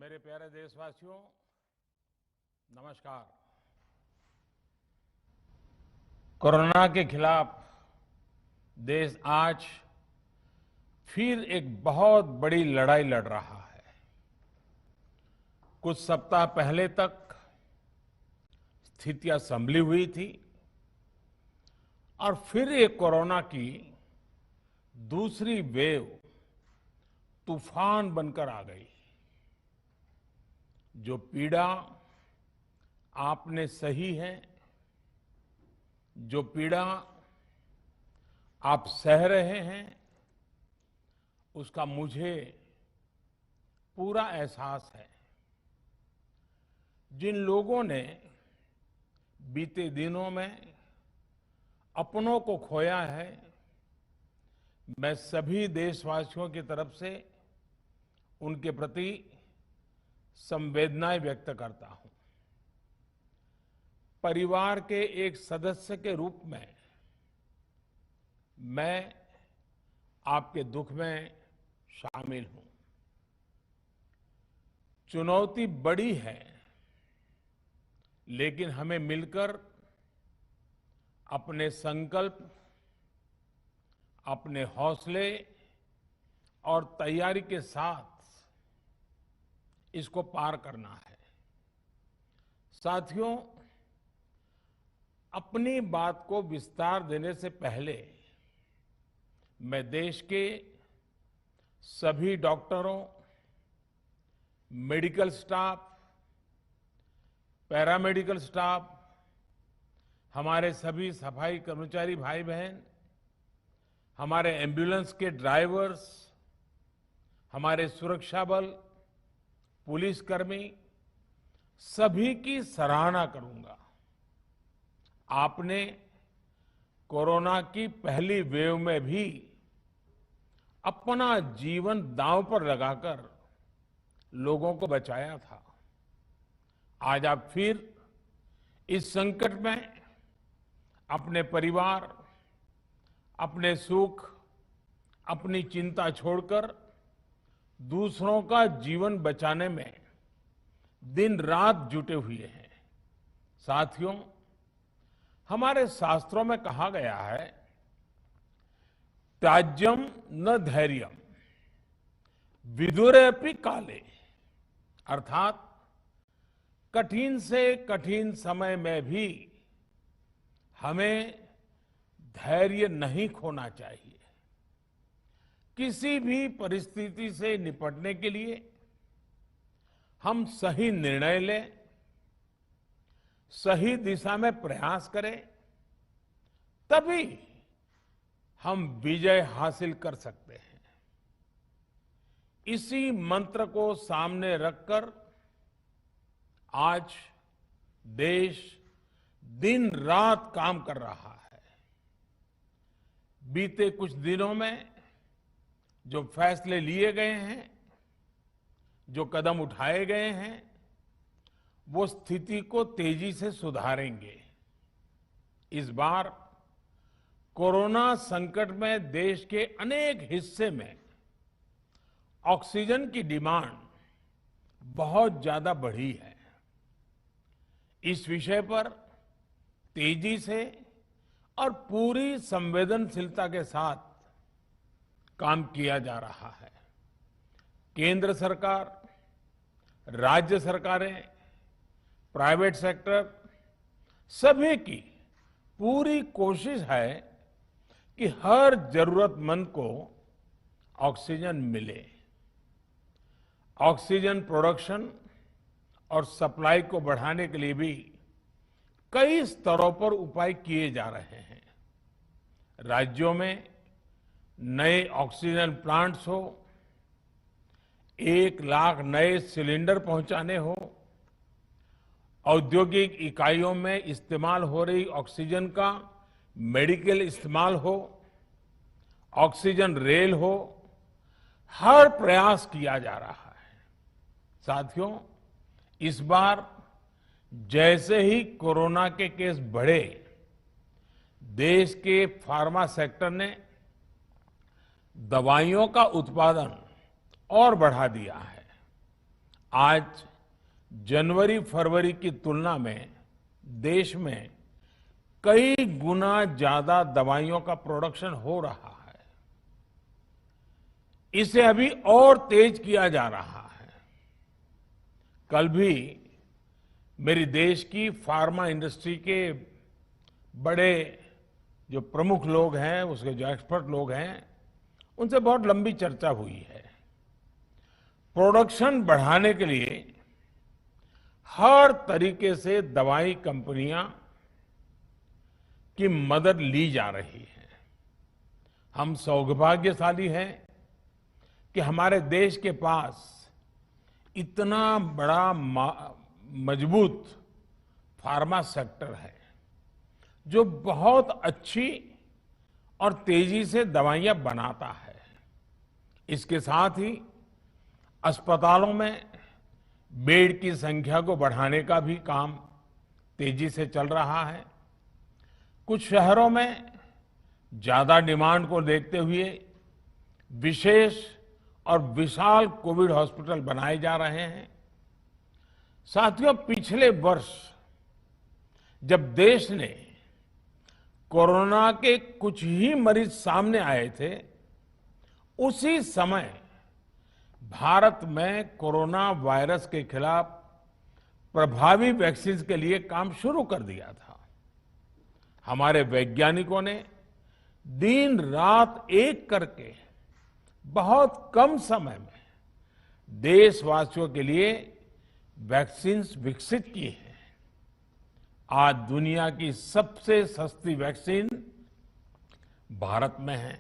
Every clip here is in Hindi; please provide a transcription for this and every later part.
मेरे प्यारे देशवासियों, नमस्कार। कोरोना के खिलाफ देश आज फिर एक बहुत बड़ी लड़ाई लड़ रहा है। कुछ सप्ताह पहले तक स्थितियां संभली हुई थी और फिर एक कोरोना की दूसरी वेव तूफान बनकर आ गई। जो पीड़ा आपने सही है, जो पीड़ा आप सह रहे हैं, उसका मुझे पूरा एहसास है। जिन लोगों ने बीते दिनों में अपनों को खोया है, मैं सभी देशवासियों की तरफ से उनके प्रति संवेदनाएं व्यक्त करता हूं। परिवार के एक सदस्य के रूप में मैं आपके दुख में शामिल हूं। चुनौती बड़ी है, लेकिन हमें मिलकर अपने संकल्प, अपने हौसले और तैयारी के साथ इसको पार करना है। साथियों, अपनी बात को विस्तार देने से पहले मैं देश के सभी डॉक्टरों, मेडिकल स्टाफ, पैरामेडिकल स्टाफ, हमारे सभी सफाई कर्मचारी भाई बहन, हमारे एम्बुलेंस के ड्राइवर्स, हमारे सुरक्षा बल, पुलिसकर्मी, सभी की सराहना करूंगा। आपने कोरोना की पहली वेव में भी अपना जीवन दांव पर लगाकर लोगों को बचाया था। आज आप फिर इस संकट में अपने परिवार, अपने सुख, अपनी चिंता छोड़कर दूसरों का जीवन बचाने में दिन रात जुटे हुए हैं। साथियों, हमारे शास्त्रों में कहा गया है, त्याज्यम न धैर्यम विदुरेऽपि काले, अर्थात कठिन से कठिन समय में भी हमें धैर्य नहीं खोना चाहिए। किसी भी परिस्थिति से निपटने के लिए हम सही निर्णय लें, सही दिशा में प्रयास करें, तभी हम विजय हासिल कर सकते हैं। इसी मंत्र को सामने रखकर आज देश दिन रात काम कर रहा है। बीते कुछ दिनों में जो फैसले लिए गए हैं, जो कदम उठाए गए हैं, वो स्थिति को तेजी से सुधारेंगे। इस बार कोरोना संकट में देश के अनेक हिस्से में ऑक्सीजन की डिमांड बहुत ज्यादा बढ़ी है। इस विषय पर तेजी से और पूरी संवेदनशीलता के साथ काम किया जा रहा है। केंद्र सरकार, राज्य सरकारें, प्राइवेट सेक्टर, सभी की पूरी कोशिश है कि हर जरूरतमंद को ऑक्सीजन मिले। ऑक्सीजन प्रोडक्शन और सप्लाई को बढ़ाने के लिए भी कई स्तरों पर उपाय किए जा रहे हैं। राज्यों में नए ऑक्सीजन प्लांट्स हो, 1 लाख नए सिलेंडर पहुंचाने हो, औद्योगिक इकाइयों में इस्तेमाल हो रही ऑक्सीजन का मेडिकल इस्तेमाल हो, ऑक्सीजन रेल हो, हर प्रयास किया जा रहा है। साथियों, इस बार जैसे ही कोरोना के केस बढ़े, देश के फार्मा सेक्टर ने दवाइयों का उत्पादन और बढ़ा दिया है। आज जनवरी फरवरी की तुलना में देश में कई गुना ज्यादा दवाइयों का प्रोडक्शन हो रहा है। इसे अभी और तेज किया जा रहा है। कल भी मेरी देश की फार्मा इंडस्ट्री के बड़े जो प्रमुख लोग हैं, उसके जो एक्सपर्ट लोग हैं, उनसे बहुत लंबी चर्चा हुई है। प्रोडक्शन बढ़ाने के लिए हर तरीके से दवाई कंपनियां की मदद ली जा रही है। हम सौभाग्यशाली हैं कि हमारे देश के पास इतना बड़ा मजबूत फार्मा सेक्टर है जो बहुत अच्छी और तेजी से दवाइयां बनाता है। इसके साथ ही अस्पतालों में बेड की संख्या को बढ़ाने का भी काम तेजी से चल रहा है। कुछ शहरों में ज्यादा डिमांड को देखते हुए विशेष और विशाल कोविड हॉस्पिटल बनाए जा रहे हैं। साथियों, पिछले वर्ष जब देश ने कोरोना के कुछ ही मरीज सामने आए थे, उसी समय भारत में कोरोना वायरस के खिलाफ प्रभावी वैक्सीन के लिए काम शुरू कर दिया था। हमारे वैज्ञानिकों ने दिन रात एक करके बहुत कम समय में देशवासियों के लिए वैक्सीन विकसित की है। आज दुनिया की सबसे सस्ती वैक्सीन भारत में है।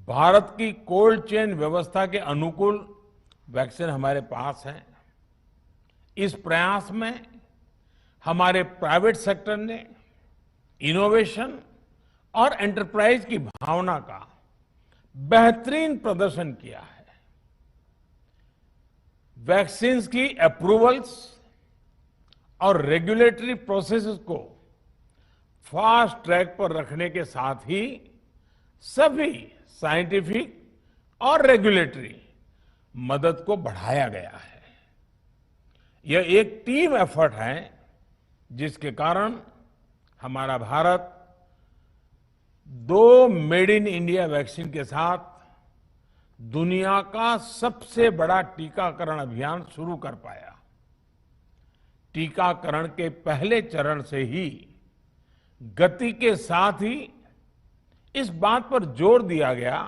भारत की कोल्ड चेन व्यवस्था के अनुकूल वैक्सीन हमारे पास है। इस प्रयास में हमारे प्राइवेट सेक्टर ने इनोवेशन और एंटरप्राइज की भावना का बेहतरीन प्रदर्शन किया है। वैक्सीन की अप्रूवल्स और रेगुलेटरी प्रोसेसेस को फास्ट ट्रैक पर रखने के साथ ही सभी साइंटिफिक और रेगुलेटरी मदद को बढ़ाया गया है। यह एक टीम एफर्ट है जिसके कारण हमारा Bharat 2 made in India vaccine के साथ दुनिया का सबसे बड़ा टीकाकरण अभियान शुरू कर पाया। टीकाकरण के पहले चरण से ही गति के साथ ही इस बात पर जोर दिया गया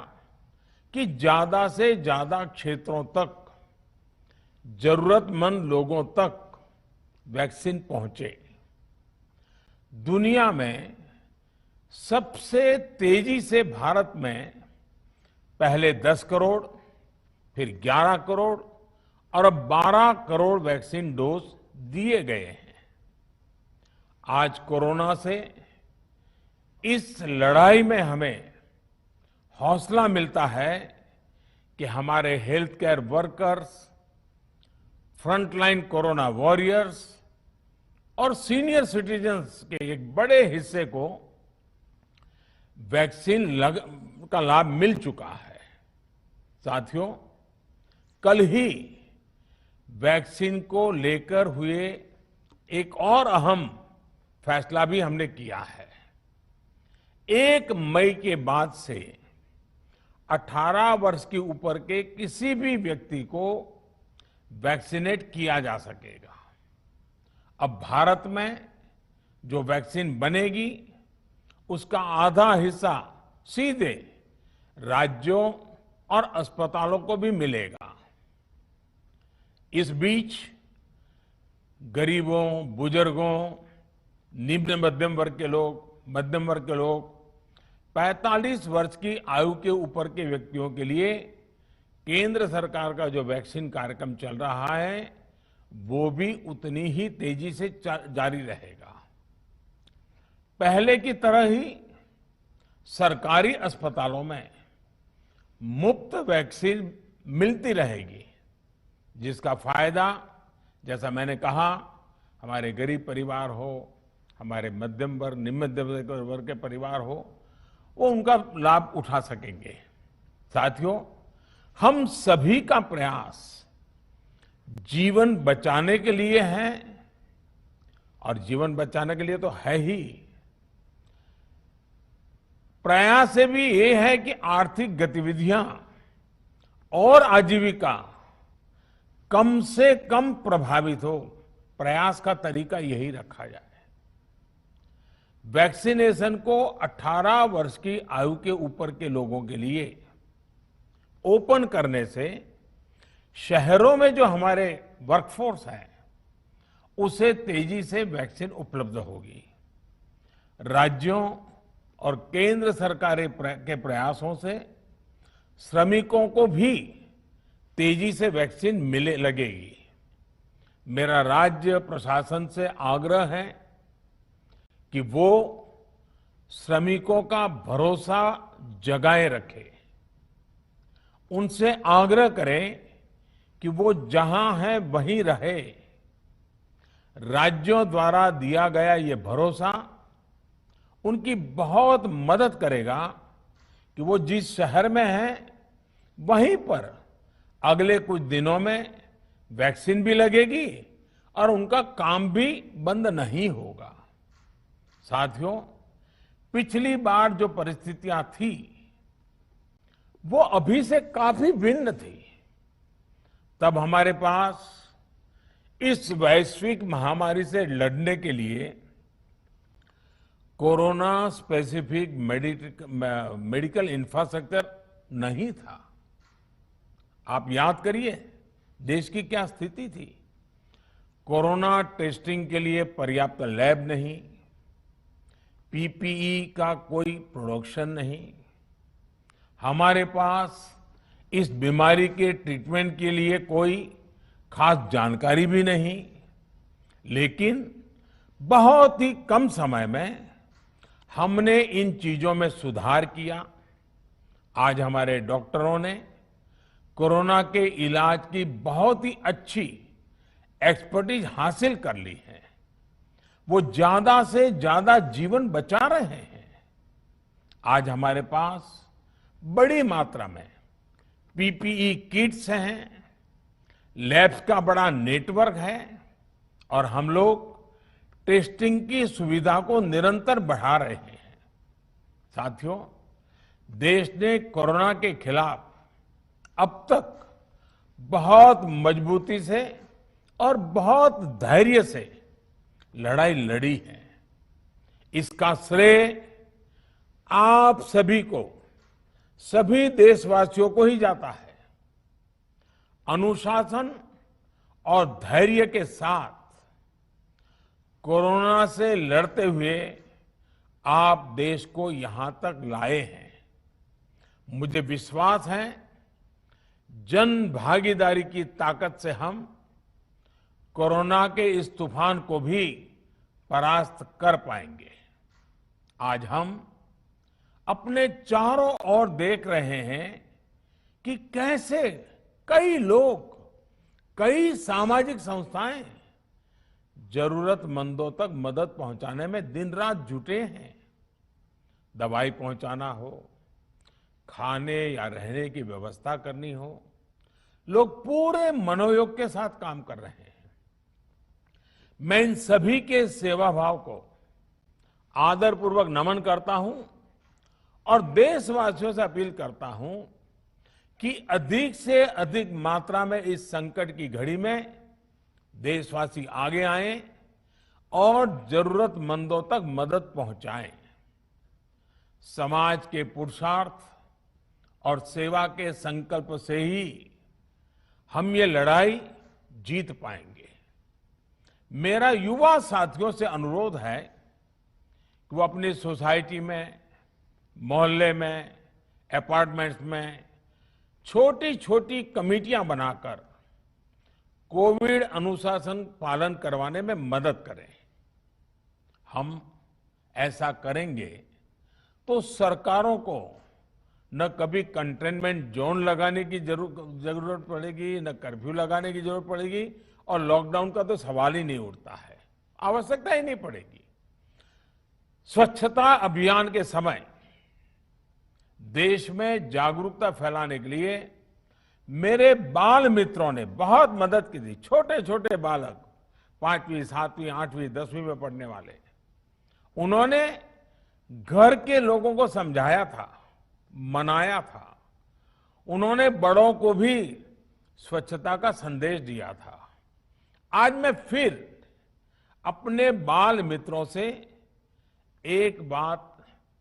कि ज्यादा से ज्यादा क्षेत्रों तक, जरूरतमंद लोगों तक वैक्सीन पहुंचे। दुनिया में सबसे तेजी से भारत में पहले 10 करोड़, फिर 11 करोड़ और अब 12 करोड़ वैक्सीन डोज दिए गए हैं। आज कोरोना से इस लड़ाई में हमें हौसला मिलता है कि हमारे health care workers, frontline corona warriors और सीनियर सिटीजन्स के एक बड़े हिस्से को वैक्सीन का लाभ मिल चुका है। साथियों, कल ही वैक्सीन को लेकर हुए एक और अहम फैसला भी हमने किया है। 1 मई के बाद से 18 वर्ष के ऊपर के किसी भी व्यक्ति को वैक्सीनेट किया जा सकेगा। अब भारत में जो वैक्सीन बनेगी उसका आधा हिस्सा सीधे राज्यों और अस्पतालों को भी मिलेगा। इस बीच गरीबों, बुजुर्गों, निम्न मध्यम वर्ग के लोग, मध्यम वर्ग के लोग, 45 वर्ष की आयु के ऊपर के व्यक्तियों के लिए केंद्र सरकार का जो वैक्सीन कार्यक्रम चल रहा है वो भी उतनी ही तेजी से जारी रहेगा। पहले की तरह ही सरकारी अस्पतालों में मुफ्त वैक्सीन मिलती रहेगी, जिसका फायदा, जैसा मैंने कहा, हमारे गरीब परिवार हो, हमारे मध्यम वर्ग, निम्न मध्यम वर्ग के परिवार हो, वो उनका लाभ उठा सकेंगे। साथियों, हम सभी का प्रयास जीवन बचाने के लिए है, और जीवन बचाने के लिए तो है ही। प्रयास से भी ये है कि आर्थिक गतिविधियां और आजीविका कम से कम प्रभावित हो। प्रयास का तरीका यही रखा जाए। वैक्सीनेशन को 18 वर्ष की आयु के ऊपर के लोगों के लिए ओपन करने से शहरों में जो हमारे वर्कफोर्स है उसे तेजी से वैक्सीन उपलब्ध होगी। राज्यों और केंद्र सरकार के प्रयासों से श्रमिकों को भी तेजी से वैक्सीन मिले लगेगी। मेरा राज्य प्रशासन से आग्रह है कि वो श्रमिकों का भरोसा जगाए रखे। उनसे आग्रह करें कि वो जहां है वहीं रहे। राज्यों द्वारा दिया गया ये भरोसा उनकी बहुत मदद करेगा कि वो जिस शहर में हैं वहीं पर अगले कुछ दिनों में वैक्सीन भी लगेगी और उनका काम भी बंद नहीं होगा। साथियों, पिछली बार जो परिस्थितियां थी वो अभी से काफी भिन्न थी। तब हमारे पास इस वैश्विक महामारी से लड़ने के लिए कोरोना स्पेसिफिक मेडिकल इंफ्रास्ट्रक्चर नहीं था। आप याद करिए देश की क्या स्थिति थी। कोरोना टेस्टिंग के लिए पर्याप्त लैब नहीं, पीपीई का कोई प्रोडक्शन नहीं, हमारे पास इस बीमारी के ट्रीटमेंट के लिए कोई खास जानकारी भी नहीं। लेकिन बहुत ही कम समय में हमने इन चीजों में सुधार किया। आज हमारे डॉक्टरों ने कोरोना के इलाज की बहुत ही अच्छी एक्सपर्टीज हासिल कर ली है। वो ज्यादा से ज्यादा जीवन बचा रहे हैं। आज हमारे पास बड़ी मात्रा में पीपीई किट्स हैं, लैब्स का बड़ा नेटवर्क है और हम लोग टेस्टिंग की सुविधा को निरंतर बढ़ा रहे हैं। साथियों, देश ने कोरोना के खिलाफ अब तक बहुत मजबूती से और बहुत धैर्य से लड़ाई लड़ी है। इसका श्रेय आप सभी को, सभी देशवासियों को ही जाता है। अनुशासन और धैर्य के साथ कोरोना से लड़ते हुए आप देश को यहां तक लाए हैं। मुझे विश्वास है जन भागीदारी की ताकत से हम कोरोना के इस तूफान को भी परास्त कर पाएंगे। आज हम अपने चारों ओर देख रहे हैं कि कैसे कई लोग, कई सामाजिक संस्थाएं जरूरतमंदों तक मदद पहुंचाने में दिन रात जुटे हैं। दवाई पहुंचाना हो, खाने या रहने की व्यवस्था करनी हो, लोग पूरे मनोयोग के साथ काम कर रहे हैं। मैं इन सभी के सेवा भाव को आदरपूर्वक नमन करता हूं और देशवासियों से अपील करता हूं कि अधिक से अधिक मात्रा में इस संकट की घड़ी में देशवासी आगे आएं और जरूरतमंदों तक मदद पहुंचाएं। समाज के पुरुषार्थ और सेवा के संकल्प से ही हम ये लड़ाई जीत पाएंगे। मेरा युवा साथियों से अनुरोध है कि वो अपनी सोसाइटी में, मोहल्ले में, अपार्टमेंट्स में छोटी छोटी कमेटियां बनाकर कोविड अनुशासन पालन करवाने में मदद करें। हम ऐसा करेंगे तो सरकारों को न कभी कंटेनमेंट जोन लगाने की जरूरत पड़ेगी, न कर्फ्यू लगाने की जरूरत पड़ेगी और लॉकडाउन का तो सवाल ही नहीं उठता है, आवश्यकता ही नहीं पड़ेगी। स्वच्छता अभियान के समय देश में जागरूकता फैलाने के लिए मेरे बाल मित्रों ने बहुत मदद की थी। छोटे छोटे बालक, 5वीं, 7वीं, 8वीं, 10वीं में पढ़ने वाले, उन्होंने घर के लोगों को समझाया था, मनाया था। उन्होंने बड़ों को भी स्वच्छता का संदेश दिया था। आज मैं फिर अपने बाल मित्रों से एक बात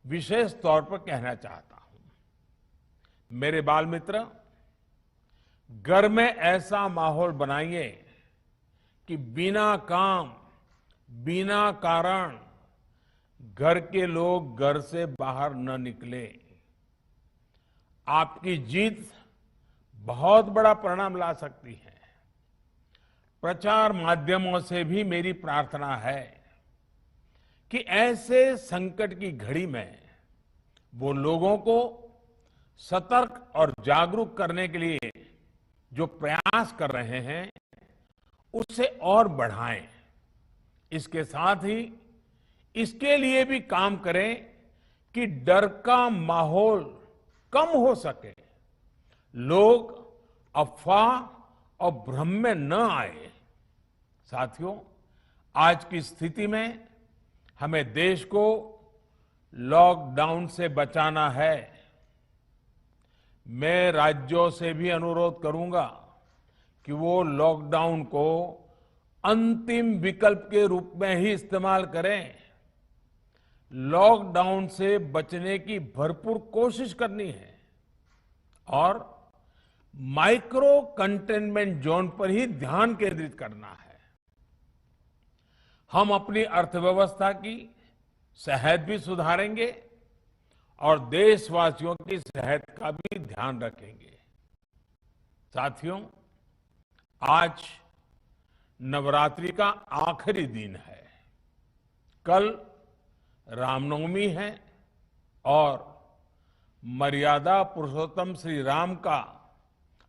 विशेष तौर पर कहना चाहता हूं। मेरे बाल मित्र, घर में ऐसा माहौल बनाइए कि बिना काम, बिना कारण घर के लोग घर से बाहर न निकले। आपकी जीत बहुत बड़ा परिणाम ला सकती है। प्रचार माध्यमों से भी मेरी प्रार्थना है कि ऐसे संकट की घड़ी में वो लोगों को सतर्क और जागरूक करने के लिए जो प्रयास कर रहे हैं उसे और बढ़ाएं। इसके साथ ही इसके लिए भी काम करें कि डर का माहौल कम हो सके, लोग अफवाह और भ्रम में न आए। साथियों, आज की स्थिति में हमें देश को लॉकडाउन से बचाना है। मैं राज्यों से भी अनुरोध करूंगा कि वो लॉकडाउन को अंतिम विकल्प के रूप में ही इस्तेमाल करें। लॉकडाउन से बचने की भरपूर कोशिश करनी है और माइक्रो कंटेनमेंट जोन पर ही ध्यान केंद्रित करना है। हम अपनी अर्थव्यवस्था की सेहत भी सुधारेंगे और देशवासियों की सेहत का भी ध्यान रखेंगे। साथियों, आज नवरात्रि का आखिरी दिन है। कल रामनवमी है और मर्यादा पुरुषोत्तम श्री राम का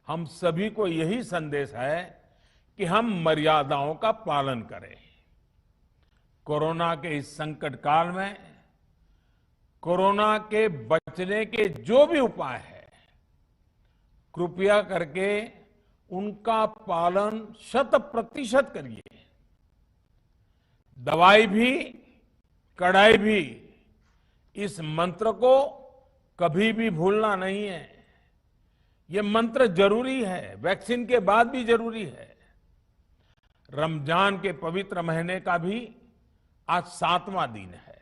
हम सभी को यही संदेश है कि हम मर्यादाओं का पालन करें। कोरोना के इस संकट काल में कोरोना के बचने के जो भी उपाय है, कृपया करके उनका पालन 100% करिए। दवाई भी, कड़ाई भी, इस मंत्र को कभी भी भूलना नहीं है। ये मंत्र जरूरी है, वैक्सीन के बाद भी जरूरी है। रमजान के पवित्र महीने का भी आज 7वां दिन है।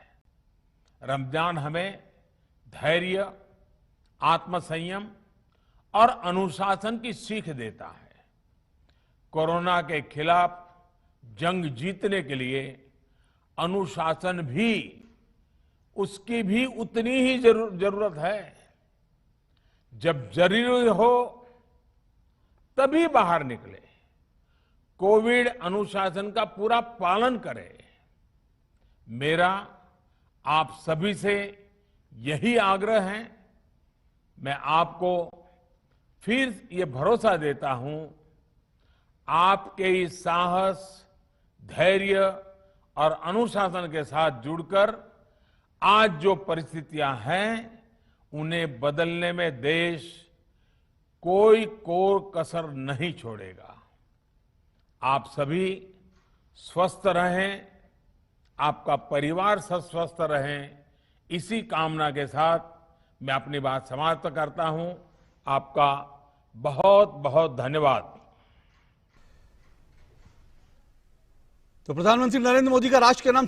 रमजान हमें धैर्य, आत्मसंयम और अनुशासन की सीख देता है। कोरोना के खिलाफ जंग जीतने के लिए अनुशासन भी, उसकी भी उतनी ही जरूरत है। जब जरूरी हो तभी बाहर निकले। कोविड अनुशासन का पूरा पालन करें। मेरा आप सभी से यही आग्रह है। मैं आपको फिर ये भरोसा देता हूं, आपके इस साहस, धैर्य और अनुशासन के साथ जुड़कर आज जो परिस्थितियां हैं उन्हें बदलने में देश कोई कोर कसर नहीं छोड़ेगा। आप सभी स्वस्थ रहें, आपका परिवार सब स्वस्थ रहे, इसी कामना के साथ मैं अपनी बात समाप्त करता हूं। आपका बहुत बहुत धन्यवाद। तो प्रधानमंत्री नरेंद्र मोदी का राष्ट्र के नाम